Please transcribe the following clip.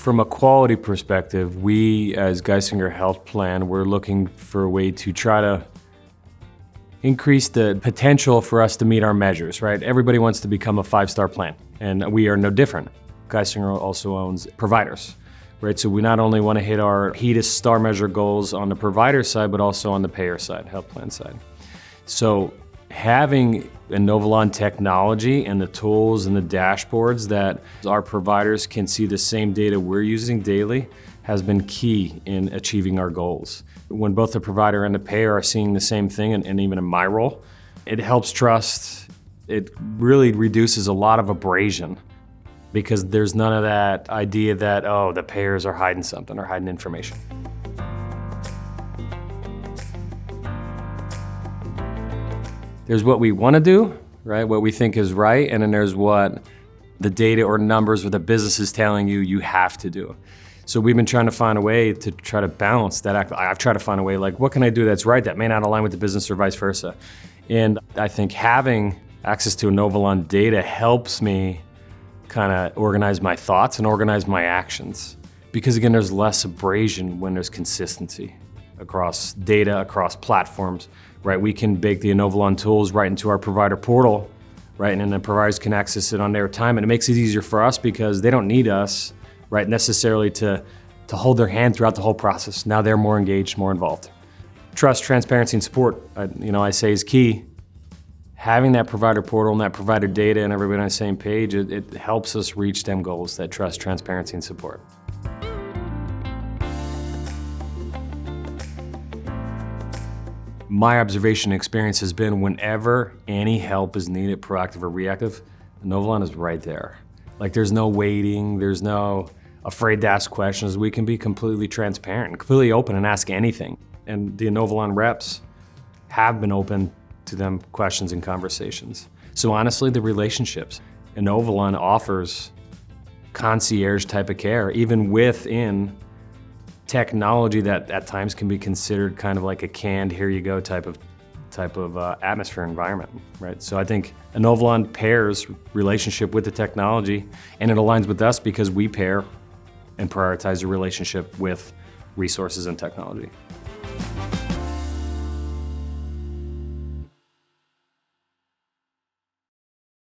From a quality perspective, we as Geisinger Health Plan, we're looking for a way to try to increase the potential for us to meet our measures, right? Everybody wants to become a 5-star plan, and we are no different. Geisinger also owns providers, right? So we not only want to hit our HEDIS star measure goals on the provider side, but also on the payer side, health plan side. So having Inovalon technology and the tools and the dashboards that our providers can see the same data we're using daily has been key in achieving our goals. When both the provider and the payer are seeing the same thing, and even in my role, it helps trust. It really reduces a lot of abrasion because there's none of that idea that, oh, the payers are hiding something or hiding information. There's what we want to do, right? What we think is right, and then there's what the data or numbers or the business is telling you you have to do. So we've been trying to find a way to try to balance that. I've tried to find a way, like, what can I do that's right that may not align with the business or vice versa? And I think having access to Inovalon data helps me kind of organize my thoughts and organize my actions. Because again, there's less abrasion when there's consistency across data, across platforms, right? We can bake the Inovalon tools right into our provider portal, right? And then the providers can access it on their time. And it makes it easier for us because they don't need us, right, necessarily to hold their hand throughout the whole process. Now they're more engaged, more involved. Trust, transparency, and support, I say is key. Having that provider portal and that provider data and everybody on the same page, it helps us reach them goals, that trust, transparency, and support. My observation and experience has been whenever any help is needed, proactive or reactive, Inovalon is right there. Like, there's no waiting, there's no afraid to ask questions. We can be completely transparent and completely open and ask anything. And the Inovalon reps have been open to them questions and conversations. So honestly, the relationships, Inovalon offers concierge type of care, even within technology that at times can be considered kind of like a canned, here you go type of atmosphere environment, right? So I think Inovalon pairs relationship with the technology, and it aligns with us because we pair and prioritize the relationship with resources and technology.